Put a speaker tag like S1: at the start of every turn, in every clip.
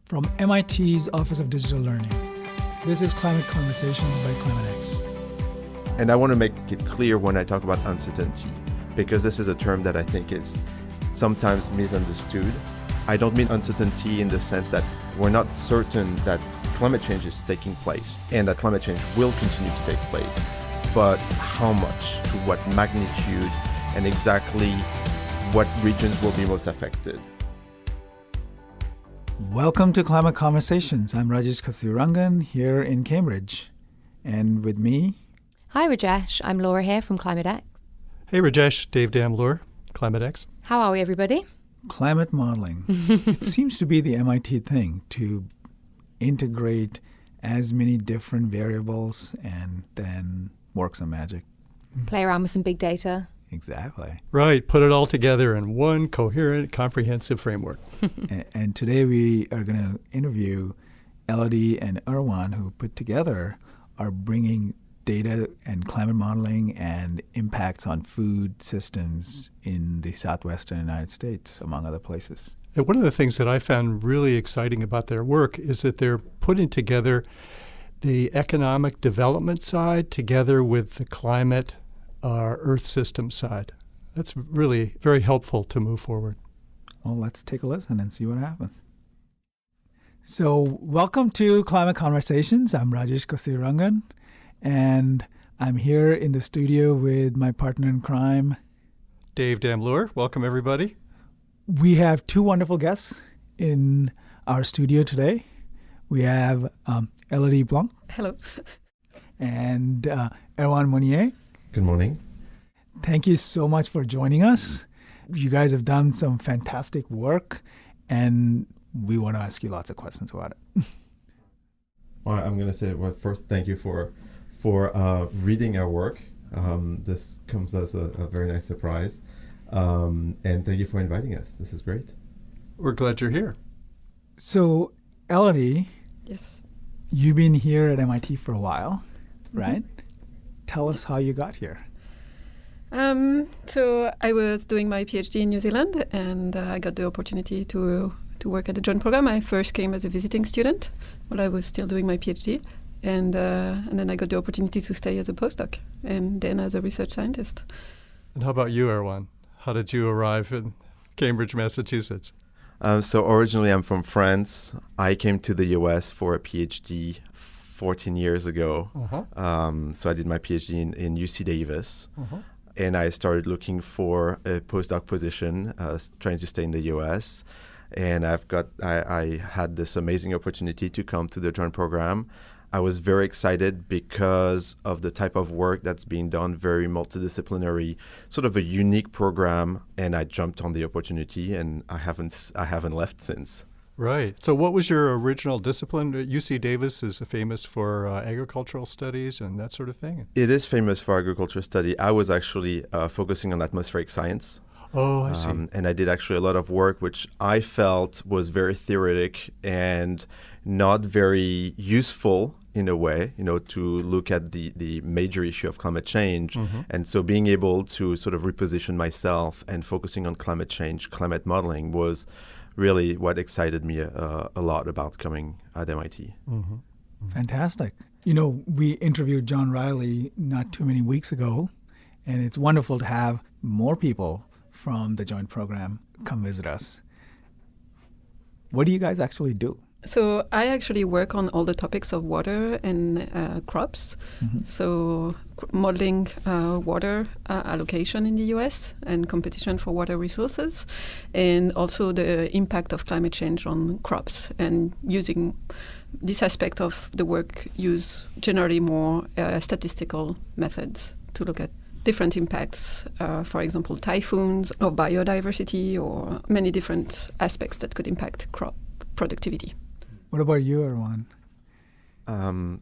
S1: From MIT's Office of Digital Learning. This is Climate Conversations by ClimateX.
S2: And I want to make it clear when I talk about uncertainty, because this is a term that I think is sometimes misunderstood. I don't mean uncertainty in the sense that we're not certain that climate change is taking place and that climate change will continue to take place, but how much, to what magnitude, and exactly what regions will be most affected.
S1: Welcome to Climate Conversations. I'm Rajesh Kasirangan here in Cambridge. And with me...
S3: Hi Rajesh, I'm Laura here from ClimateX.
S4: Hey Rajesh, Dave Damlure, ClimateX.
S3: How are we everybody?
S1: Climate modeling. It seems to be the MIT thing to integrate as many different variables and then work some magic.
S3: Play around with some big data.
S1: Exactly.
S4: Right, put it all together in one coherent, comprehensive framework.
S1: And today we are going to interview Élodie and Erwan, who put together are bringing data and climate modeling and impacts on food systems in the southwestern United States, among other places.
S4: And one of the things that I found really exciting about their work is that they're putting together the economic development side together with the climate Earth system side. That's really very helpful to move forward.
S1: Well, let's take a listen and see what happens. So, welcome to Climate Conversations. I'm Rajesh Kasirangan, and I'm here in the studio with my partner in crime,
S4: Dave Damlure. Welcome, everybody.
S1: We have two wonderful guests in our studio today. We have Élodie Blanc.
S5: Hello.
S1: And Erwan Monier.
S2: Good morning.
S1: Thank you so much for joining us. You guys have done some fantastic work, and we want to ask you lots of questions about it.
S2: Well, I'm going to say, first, thank you for reading our work. This comes as a very nice surprise. And thank you for inviting us. This is great.
S4: We're glad you're here.
S1: So, Élodie,
S5: Yes.
S1: you've been here at MIT for a while, right?
S5: Mm-hmm.
S1: Tell us how you got here.
S5: So I was doing my PhD in New Zealand, and I got the opportunity to work at the joint program. I first came as a visiting student while I was still doing my PhD, and then I got the opportunity to stay as a postdoc, and then as a research scientist.
S4: And how about you, Erwan? How did you arrive in Cambridge, Massachusetts?
S2: So originally I'm from France. I came to the US for a PhD 14 years ago.
S4: Uh-huh.
S2: So I did my PhD in UC Davis.
S4: Uh-huh.
S2: And I started looking for a postdoc position, trying to stay in the US. And I had this amazing opportunity to come to the joint program. I was very excited because of the type of work that's being done, very multidisciplinary, sort of a unique program. And I jumped on the opportunity, and I haven't left since.
S4: Right. So what was your original discipline? UC Davis is famous for agricultural studies and that sort of thing.
S2: It is famous for agriculture study. I was actually focusing on atmospheric science.
S4: Oh, I see.
S2: And I did actually a lot of work which I felt was very theoretic and not very useful in a way, to look at the major issue of climate change.
S4: Mm-hmm.
S2: And so being able to sort of reposition myself and focusing on climate change, climate modeling was really what excited me a lot about coming at MIT.
S4: Mm-hmm. Mm-hmm.
S1: Fantastic. We interviewed John Riley not too many weeks ago, and it's wonderful to have more people from the joint program come visit us. What do you guys actually do?
S5: So I actually work on all the topics of water and crops.
S1: Mm-hmm.
S5: So modeling water allocation in the US and competition for water resources, and also the impact of climate change on crops, and using this aspect of the work use generally more statistical methods to look at different impacts, for example, typhoons or biodiversity or many different aspects that could impact crop productivity.
S1: What about you, Erwan?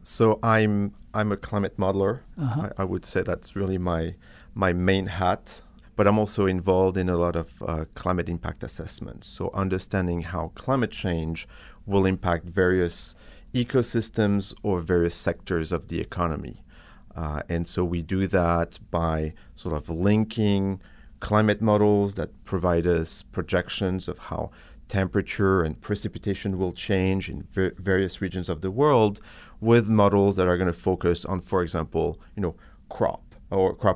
S2: So I'm a climate modeler.
S1: Uh-huh.
S2: I would say that's really my main hat. But I'm also involved in a lot of climate impact assessments. So understanding how climate change will impact various ecosystems or various sectors of the economy. And so we do that by sort of linking climate models that provide us projections of how temperature and precipitation will change in various regions of the world, with models that are going to focus on, for example, crop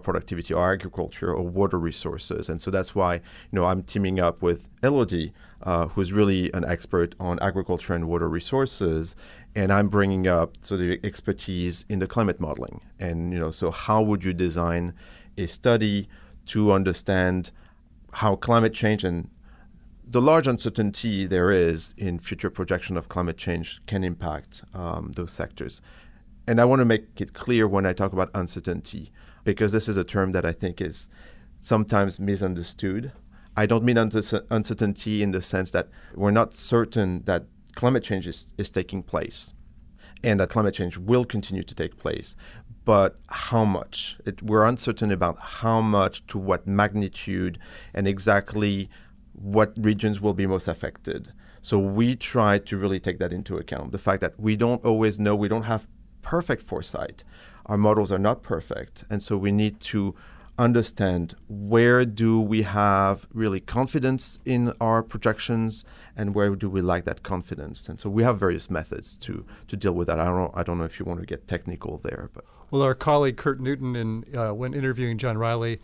S2: productivity or agriculture or water resources. And so that's why, I'm teaming up with Élodie, who's really an expert on agriculture and water resources. And I'm bringing up the expertise in the climate modeling. And, so how would you design a study to understand how climate change and the large uncertainty there is in future projection of climate change can impact those sectors. And I want to make it clear when I talk about uncertainty, because this is a term that I think is sometimes misunderstood. I don't mean uncertainty in the sense that we're not certain that climate change is taking place and that climate change will continue to take place. But how much? We're uncertain about how much, to what magnitude, and exactly what regions will be most affected. So we try to really take that into account. The fact that we don't always know, we don't have perfect foresight. Our models are not perfect. And so we need to understand, where do we have really confidence in our projections and where do we lack that confidence? And so we have various methods to deal with that. I don't know if you want to get technical there. But
S4: Well, our colleague Kurt Newton, when interviewing John Riley,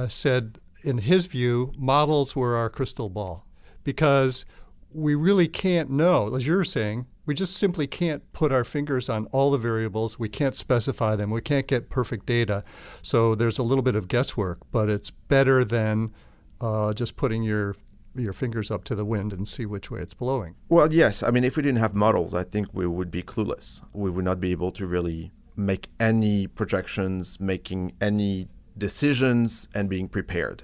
S4: said in his view, models were our crystal ball, because we really can't know, as you're saying, we just simply can't put our fingers on all the variables. We can't specify them. We can't get perfect data. So there's a little bit of guesswork, but it's better than just putting your fingers up to the wind and see which way it's blowing.
S2: Well, yes. I mean, if we didn't have models, I think we would be clueless. We would not be able to really make any projections, making any decisions, and being prepared.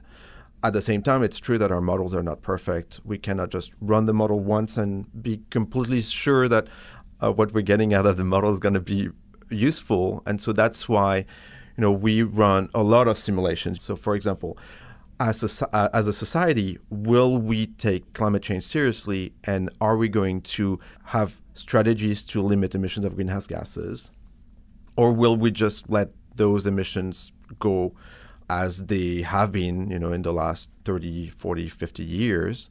S2: At the same time, it's true that our models are not perfect. We cannot just run the model once and be completely sure that what we're getting out of the model is going to be useful. And so that's why, we run a lot of simulations. So, for example, as a society, will we take climate change seriously, and are we going to have strategies to limit emissions of greenhouse gases, or will we just let those emissions go as they have been, in the last 30, 40, 50 years?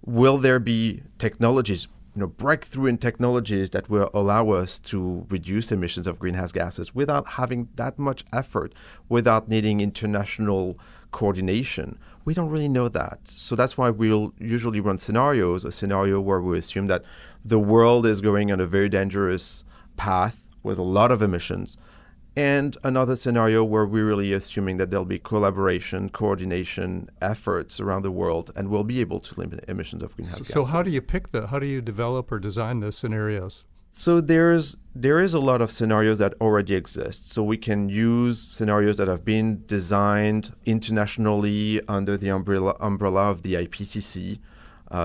S2: Will there be technologies, breakthrough in technologies that will allow us to reduce emissions of greenhouse gases without having that much effort, without needing international coordination? We don't really know that. So that's why we'll usually run scenarios, a scenario where we assume that the world is going on a very dangerous path with a lot of emissions, and another scenario where we're really assuming that there'll be collaboration, coordination efforts around the world, and we'll be able to limit emissions of greenhouse gases.
S4: So how do you develop or design those scenarios?
S2: So there is a lot of scenarios that already exist. So we can use scenarios that have been designed internationally under the umbrella of the IPCC.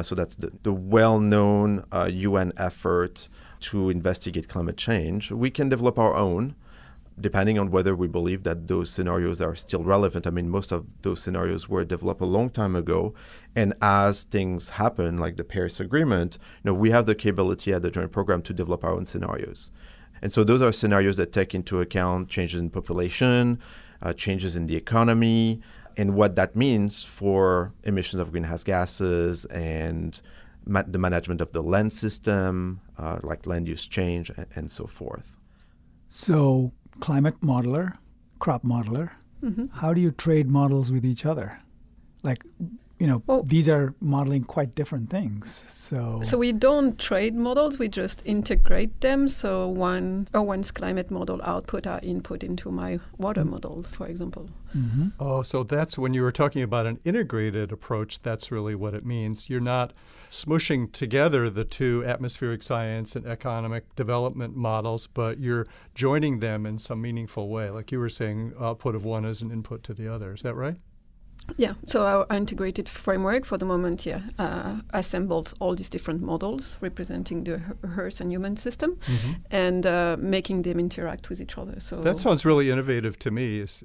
S2: So that's the well-known UN effort to investigate climate change. We can develop our own, depending on whether we believe that those scenarios are still relevant. I mean, most of those scenarios were developed a long time ago. And as things happen, like the Paris Agreement, we have the capability at the Joint Program to develop our own scenarios. And so those are scenarios that take into account changes in population, changes in the economy, and what that means for emissions of greenhouse gases and the management of the land system, like land use change and so forth.
S1: So climate modeler, crop modeler, how do you trade models with each other? These are modeling quite different things. So
S5: we don't trade models, we just integrate them. So Erwan's climate model output are input into my water model, for example.
S1: Mm-hmm.
S4: Oh, so that's when you were talking about an integrated approach, that's really what it means. You're not smushing together the two atmospheric science and economic development models, but you're joining them in some meaningful way. Like you were saying, output of one is an input to the other. Is that right?
S5: Yeah, so our integrated framework for the moment, assembled all these different models representing the Earth and human system, and making them interact with each other. So
S4: that sounds really innovative to me. Is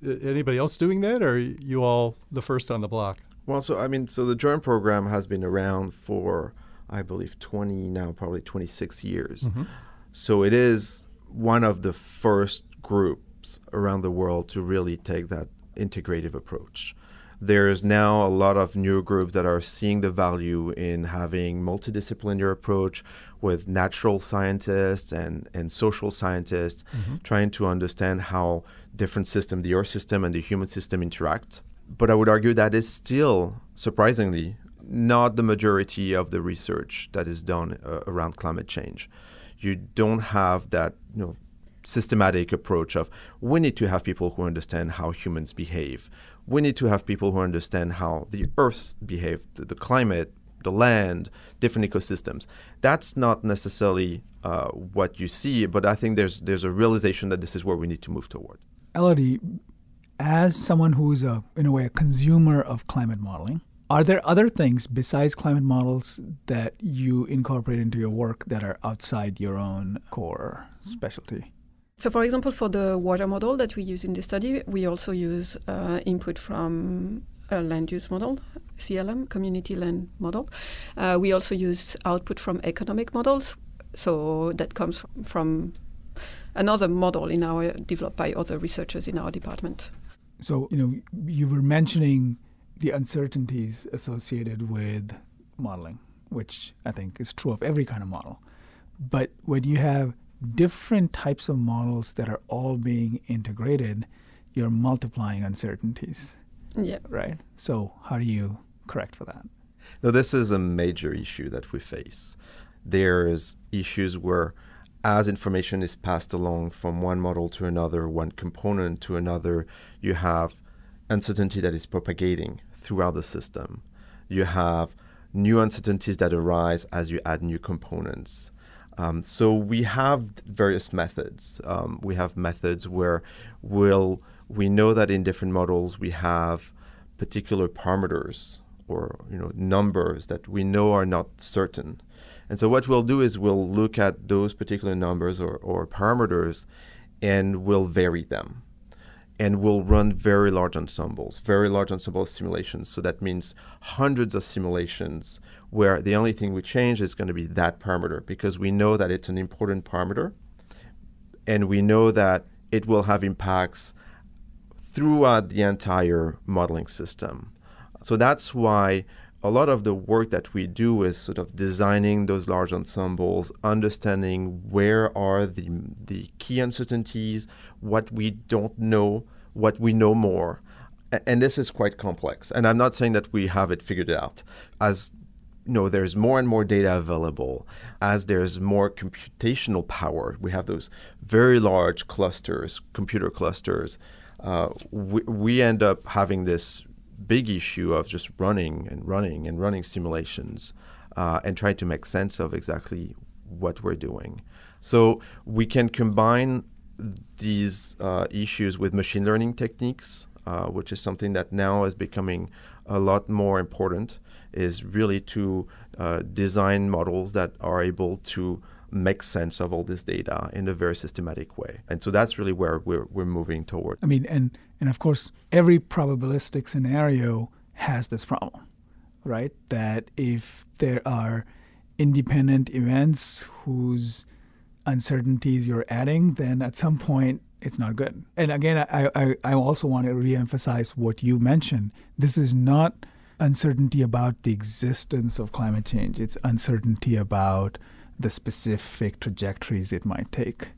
S4: anybody else doing that, or are you all the first on the block?
S2: Well, so the Joint Program has been around for, I believe, 26 years.
S4: Mm-hmm.
S2: So it is one of the first groups around the world to really take that integrative approach. There's now a lot of new groups that are seeing the value in having multidisciplinary approach with natural scientists and social scientists, trying to understand how different systems, the Earth system and the human system, interact. But I would argue that is still, surprisingly, not the majority of the research that is done around climate change. You don't have that, systematic approach of we need to have people who understand how humans behave. We need to have people who understand how the Earth behaves, the climate, the land, different ecosystems. That's not necessarily what you see, but I think there's a realization that this is where we need to move toward.
S1: Élodie, as someone who's in a way a consumer of climate modeling, are there other things besides climate models that you incorporate into your work that are outside your own core specialty?
S5: So, for example, for the water model that we use in the study, we also use input from a land use model, CLM, community land model. We also use output from economic models. So that comes from another model developed by other researchers in our department.
S1: So, you were mentioning the uncertainties associated with modeling, which I think is true of every kind of model. But when you have different types of models that are all being integrated, you're multiplying uncertainties.
S5: Yeah.
S1: Right? So how do you correct for that?
S2: Now, this is a major issue that we face. There's issues where as information is passed along from one model to another, one component to another, you have uncertainty that is propagating throughout the system. You have new uncertainties that arise as you add new components. So we have various methods. We have methods where we know that in different models we have particular parameters or numbers that we know are not certain. And so what we'll do is we'll look at those particular numbers or parameters and we'll vary them. And we'll run very large ensemble simulations. So that means hundreds of simulations where the only thing we change is going to be that parameter because we know that it's an important parameter and we know that it will have impacts throughout the entire modeling system. So that's why a lot of the work that we do is sort of designing those large ensembles, understanding where are the key uncertainties, what we don't know, what we know more. And this is quite complex. And I'm not saying that we have it figured out. As there's more and more data available, as there's more computational power, we have those very large clusters, computer clusters, we end up having this big issue of just running simulations and trying to make sense of exactly what we're doing. So we can combine these issues with machine learning techniques, which is something that now is becoming a lot more important, is really to design models that are able to make sense of all this data in a very systematic way. And so that's really where we're moving toward.
S1: I mean, and of course, every probabilistic scenario has this problem, right? That if there are independent events whose uncertainties you're adding, then at some point it's not good. And again, I also want to reemphasize what you mentioned. This is not uncertainty about the existence of climate change. It's uncertainty about the specific trajectories it might take,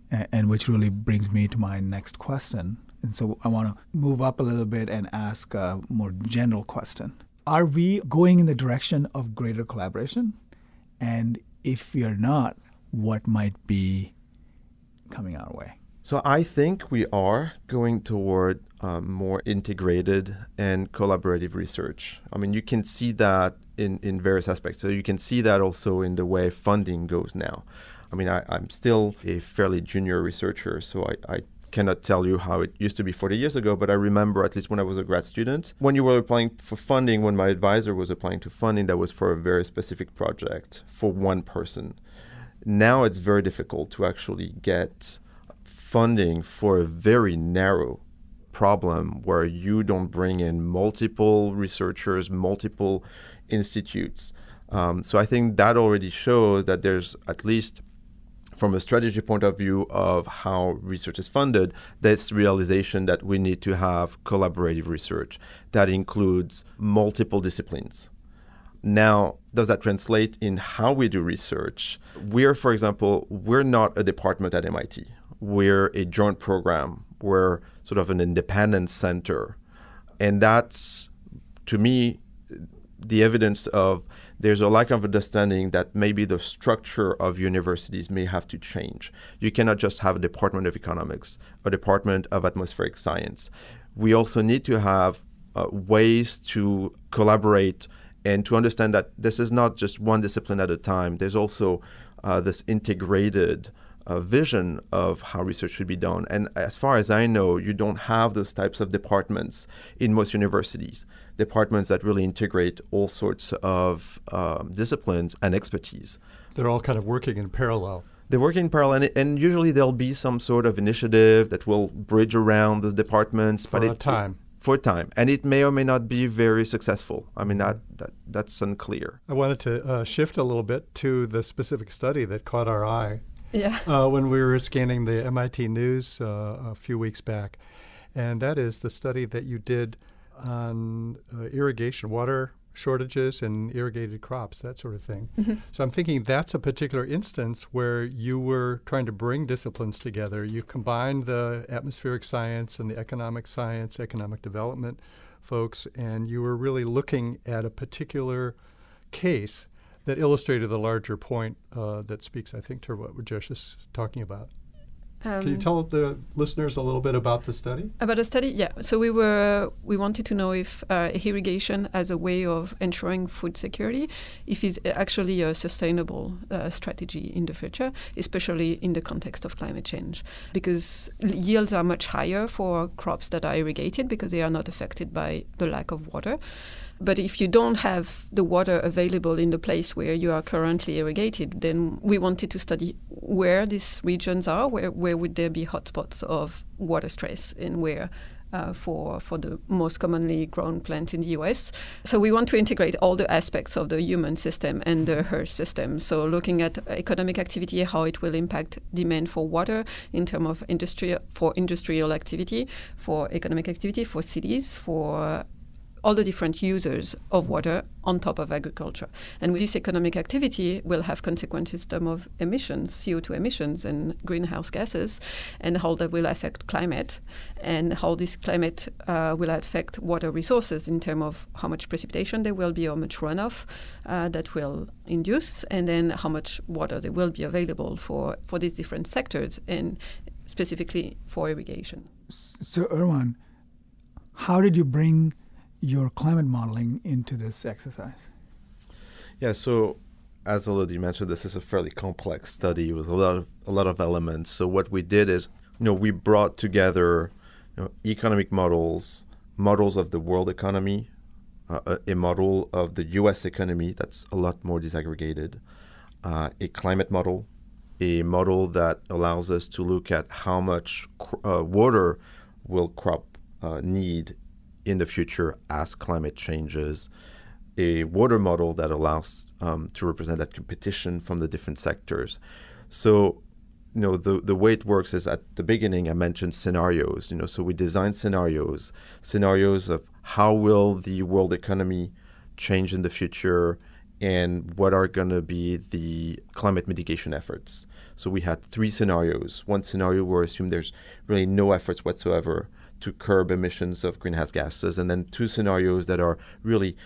S1: and which really brings me to my next question. And so I want to move up a little bit and ask a more general question. Are we going in the direction of greater collaboration? And if we are not, what might be coming our way?
S2: So I think we are going toward more integrated and collaborative research. I mean, you can see that in various aspects. So you can see that also in the way funding goes now. I mean, I'm still a fairly junior researcher, so I cannot tell you how it used to be 40 years ago, but I remember, at least when I was a grad student, when you were applying for funding, when my advisor was applying to funding, that was for a very specific project for one person. Now it's very difficult to actually get funding for a very narrow problem where you don't bring in multiple researchers, multiple institutes. So I think that already shows that there's, at least from a strategy point of view of how research is funded, this realization that we need to have collaborative research that includes multiple disciplines. Now, does that translate in how we do research? For example, we're not a department at MIT. We're a joint program. We're sort of an independent center. And that's, to me, the evidence of there's a lack of understanding that maybe the structure of universities may have to change. You cannot just have a department of economics, a department of atmospheric science. We also need to have ways to collaborate and to understand that this is not just one discipline at a time. There's also this integrated vision of how research should be done. And as far as I know, you don't have those types of departments in most universities, departments that really integrate all sorts of disciplines and expertise.
S4: They're all kind of working in parallel.
S2: They work in parallel, and usually there'll be some sort of initiative that will bridge around those departments.
S4: For a time.
S2: For a time. And it may or may not be very successful. I mean, that's unclear.
S4: I wanted to shift a little bit to the specific study that caught our eye.
S5: Yeah.
S4: When we were scanning the MIT News a few weeks back. And that is the study that you did on irrigation, water shortages and irrigated crops, that sort of thing.
S5: Mm-hmm.
S4: So I'm thinking that's a particular instance where you were trying to bring disciplines together. You combined the atmospheric science and the economic science, economic development folks, and you were really looking at a particular case that illustrated the larger point that speaks, I think, to what Rajesh is talking about. Can you tell the listeners a little bit about the study?
S5: About the study, yeah. So we wanted to know if irrigation as a way of ensuring food security, if it's actually a sustainable strategy in the future, especially in the context of climate change, because yields are much higher for crops that are irrigated because they are not affected by the lack of water. But if you don't have the water available in the place where you are currently irrigated, then we wanted to study where these regions are, where would there be hotspots of water stress, and where for the most commonly grown plants in the US. So we want to integrate all the aspects of the human system and the earth system. So looking at economic activity, how it will impact demand for water in terms of industrial activity, for economic activity, for cities, for all the different users of water on top of agriculture. And with this economic activity will have consequences in terms of emissions, CO2 emissions and greenhouse gases, and how that will affect climate, and how this climate will affect water resources in terms of how much precipitation there will be, how much runoff that will induce, and then how much water there will be available for these different sectors, and specifically for irrigation.
S1: So, Erwan, how did you bring your climate modeling into this exercise?
S2: Yeah, so as Élodie mentioned, this is a fairly complex study with a lot of elements. So what we did is, we brought together economic models of the world economy, a model of the U.S. economy that's a lot more disaggregated, a climate model, a model that allows us to look at how much water will crop need in the future as climate changes, a water model that allows to represent that competition from the different sectors. So, the way it works is at the beginning I mentioned scenarios. So we design scenarios of how will the world economy change in the future, and what are going to be the climate mitigation efforts. So we had 3 scenarios. One scenario where we assume there's really no efforts whatsoever to curb emissions of greenhouse gases, and then 2 scenarios that are really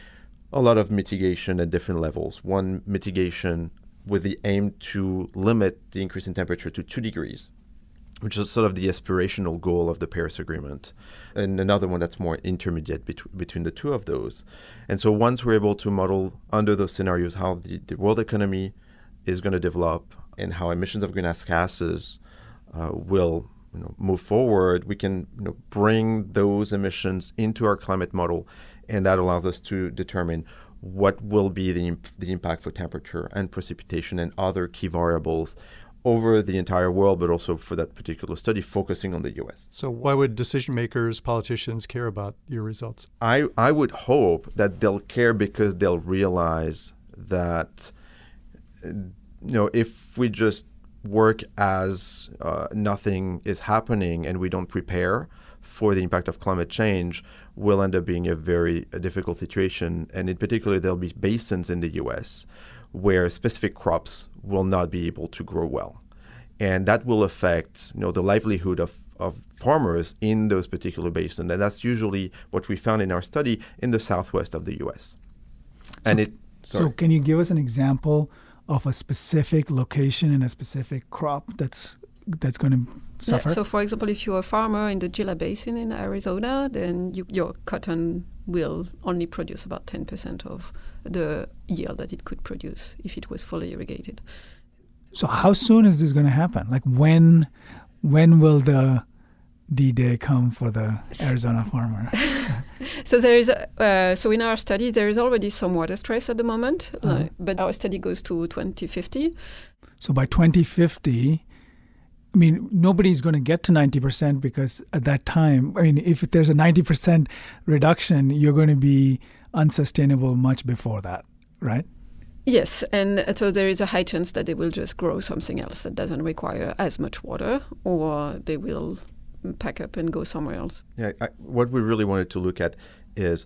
S2: a lot of mitigation at different levels. One mitigation with the aim to limit the increase in temperature to 2 degrees, which is sort of the aspirational goal of the Paris Agreement, and another one that's more intermediate between the 2 of those. And so once we're able to model under those scenarios how the world economy is going to develop and how emissions of greenhouse gases will move forward, we can bring those emissions into our climate model, and that allows us to determine what will be the impact for temperature and precipitation and other key variables over the entire world, but also for that particular study focusing on the U.S.
S4: So why would decision makers, politicians care about your results?
S2: I would hope that they'll care because they'll realize that if we just work as nothing is happening and we don't prepare for the impact of climate change, will end up being a very difficult situation. And in particular, there'll be basins in the US where specific crops will not be able to grow well. And that will affect, the livelihood of farmers in those particular basins. And that's usually what we found in our study in the southwest of the US.
S1: So can you give us an example of a specific location and a specific crop that's going to suffer?
S5: Yeah, so for example, if you're a farmer in the Gila Basin in Arizona, then your cotton will only produce about 10% of the yield that it could produce if it was fully irrigated.
S1: So how soon is this going to happen? Like when will the D-Day come for the Arizona farmer?
S5: So there is, so in our study, there is already some water stress at the moment, but our study goes to 2050.
S1: So by 2050, I mean, nobody's going to get to 90% because at that time, I mean, if there's a 90% reduction, you're going to be unsustainable much before that, right?
S5: Yes, and so there is a high chance that they will just grow something else that doesn't require as much water, or they will pack up and go somewhere else.
S2: Yeah, what we really wanted to look at is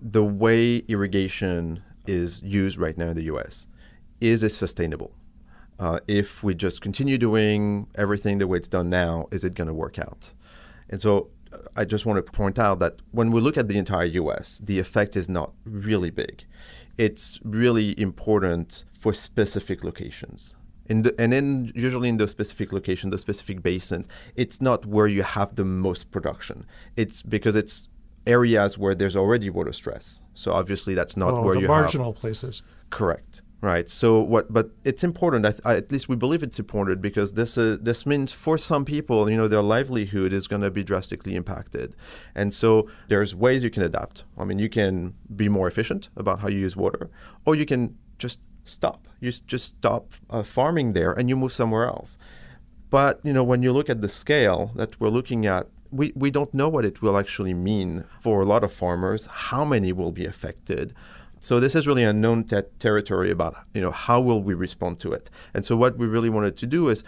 S2: the way irrigation is used right now in the U.S. Is it sustainable? If we just continue doing everything the way it's done now, is it going to work out? And so I just want to point out that when we look at the entire U.S., the effect is not really big. It's really important for specific locations. Usually in those specific locations, those specific basins, it's not where you have the most production. It's because it's areas where there's already water stress. So obviously that's not where you have
S4: marginal places.
S2: Correct. Right. So but it's important. At least we believe it's important because this means for some people, their livelihood is going to be drastically impacted. And so there's ways you can adapt. I mean, you can be more efficient about how you use water, or you can just stop. You just stop farming there and you move somewhere else. But, when you look at the scale that we're looking at, we don't know what it will actually mean for a lot of farmers, how many will be affected. So this is really unknown territory about, how will we respond to it. And so what we really wanted to do is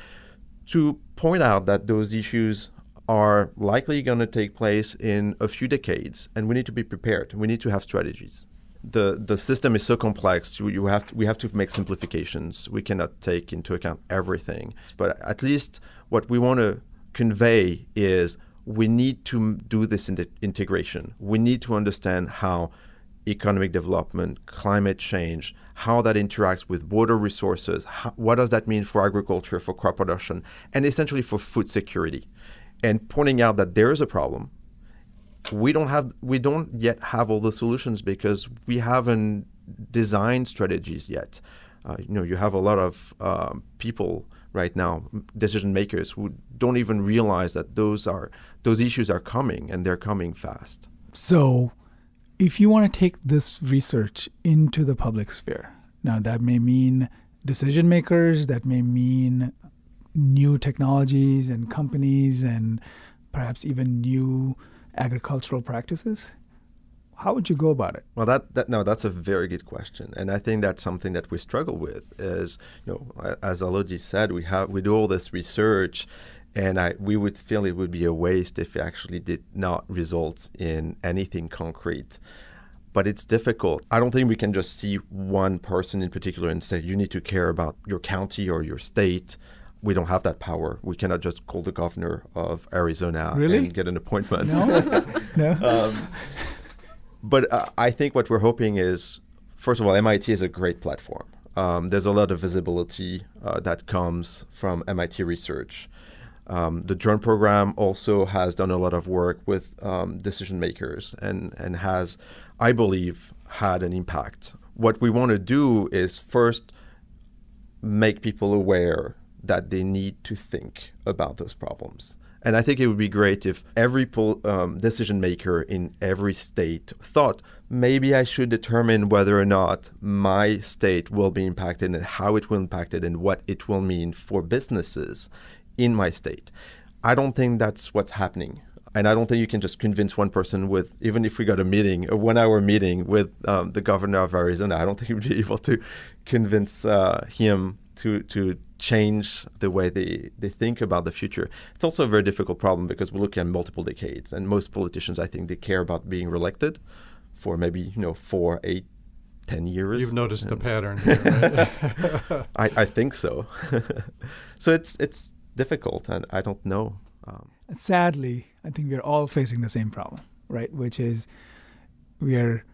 S2: to point out that those issues are likely going to take place in a few decades, and we need to be prepared. We need to have strategies. The system is so complex, we have to make simplifications. We cannot take into account everything. But at least what we want to convey is we need to do this integration. We need to understand how economic development, climate change, how that interacts with water resources, what does that mean for agriculture, for crop production, and essentially for food security. And pointing out that there is a problem. We don't yet have all the solutions because we haven't designed strategies yet. You have a lot of people right now, decision makers, who don't even realize that those issues are coming, and they're coming fast.
S1: So if you want to take this research into the public sphere, now that may mean decision makers, that may mean new technologies and companies and perhaps even new agricultural practices, how would you go about it?
S2: Well, that's a very good question, and I think that's something that we struggle with. Is as Élodie said, we do all this research, and we would feel it would be a waste if it actually did not result in anything concrete. But it's difficult. I don't think we can just see one person in particular and say, you need to care about your county or your state. We don't have that power. We cannot just call the governor of Arizona and get an appointment.
S1: No.
S2: But I think what we're hoping is, first of all, MIT is a great platform. There's a lot of visibility that comes from MIT research. The Drone program also has done a lot of work with decision makers and has, I believe, had an impact. What we want to do is first make people aware that they need to think about those problems. And I think it would be great if every decision maker in every state thought, maybe I should determine whether or not my state will be impacted and how it will impact it and what it will mean for businesses in my state. I don't think that's what's happening. And I don't think you can just convince one person with, even if we got a 1-hour meeting with the governor of Arizona, I don't think you'd be able to convince him to change the way they think about the future. It's also a very difficult problem because we're looking at multiple decades, and most politicians, I think, they care about being reelected for maybe 4, 8, 10 years.
S4: You've noticed the pattern here, right?
S2: I think so. So it's difficult, and I don't know.
S1: Sadly, I think we're all facing the same problem, right? Which is we are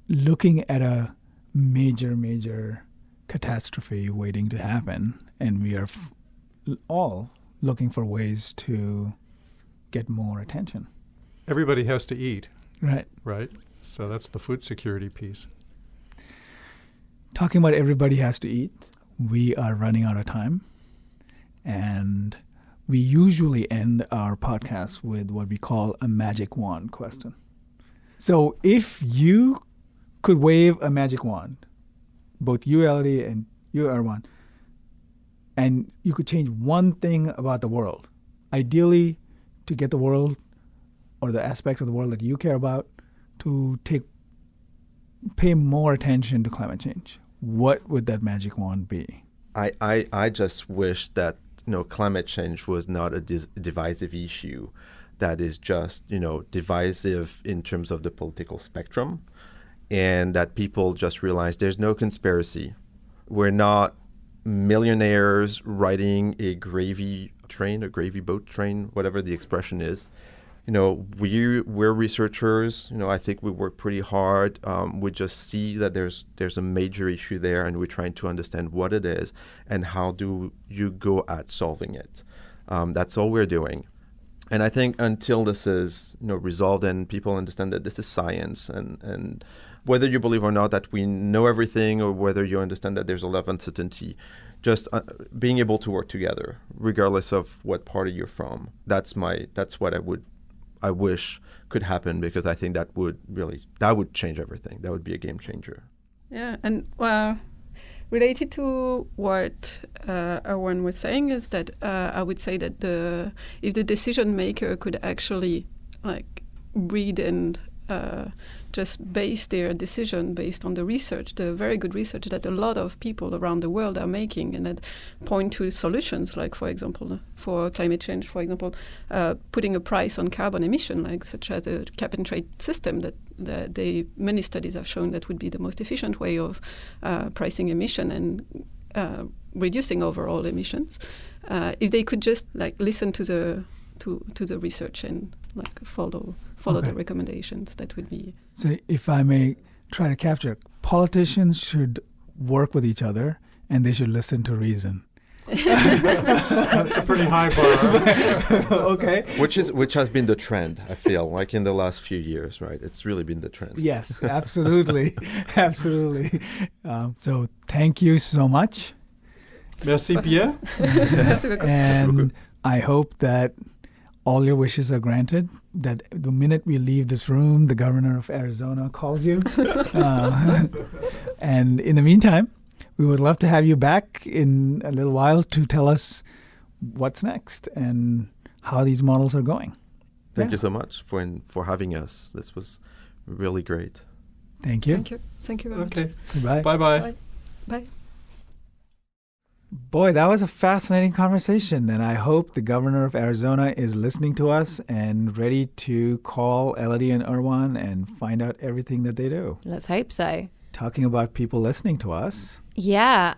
S1: looking at a major catastrophe waiting to happen, and we are all looking for ways to get more attention.
S4: Everybody has to eat,
S1: Right.
S4: right? So that's the food security piece.
S1: Talking about everybody has to eat, we are running out of time, and we usually end our podcast with what we call a magic wand question. So if you could wave a magic wand, both you, Élodie, and you, Erwan, and you could change one thing about the world, ideally to get the world or the aspects of the world that you care about to pay more attention to climate change, what would that magic wand be?
S2: I just wish that climate change was not a divisive issue that is just divisive in terms of the political spectrum, and that people just realize there's no conspiracy. We're not millionaires riding a gravy boat train, whatever the expression is. We're researchers. I think we work pretty hard. We just see that there's a major issue there, and we're trying to understand what it is and how do you go at solving it. That's all we're doing. And I think until this is resolved and people understand that this is science, and whether you believe or not that we know everything, or whether you understand that there's a lot of uncertainty, just being able to work together, regardless of what party you're from. That's what I wish could happen, because I think that would change everything. That would be a game changer.
S5: Yeah, and related to what Erwan was saying is that I would say that if the decision maker could actually read and just base their decision based on the research, the very good research that a lot of people around the world are making, and that point to solutions, like, for example, for climate change, for example, putting a price on carbon emission, such as a cap and trade system that many studies have shown that would be the most efficient way of pricing emission and reducing overall emissions. If they could just listen to the research and follow the recommendations, that would be.
S1: So if I may try to capture, politicians should work with each other, and they should listen to reason.
S4: That's a pretty high bar.
S1: Okay.
S2: Which has been the trend, I feel, in the last few years, right? It's really been the trend.
S1: Yes, absolutely. Absolutely. So thank you so much.
S4: Merci bien.
S1: And I hope that all your wishes are granted, that the minute we leave this room, the governor of Arizona calls you. And in the meantime, we would love to have you back in a little while to tell us what's next and how these models are going.
S2: Thank you so much for having us. This was really great.
S1: Thank you.
S5: Thank you very much.
S4: Okay.
S1: Goodbye.
S4: Bye-bye.
S5: Bye.
S1: Boy, that was a fascinating conversation, and I hope the governor of Arizona is listening to us and ready to call Élodie and Erwan and find out everything that they do.
S3: Let's hope so.
S1: Talking about people listening to us.
S3: Yeah,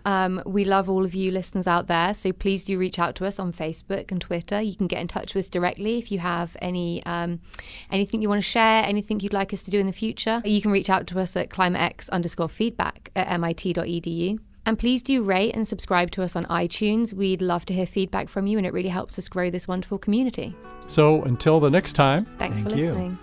S3: we love all of you listeners out there, so please do reach out to us on Facebook and Twitter. You can get in touch with us directly if you have anything you want to share, anything you'd like us to do in the future. You can reach out to us at climatex_feedback@mit.edu. And please do rate and subscribe to us on iTunes. We'd love to hear feedback from you, and it really helps us grow this wonderful community.
S4: So until the next time.
S3: Thanks for
S1: Thank you.
S3: listening.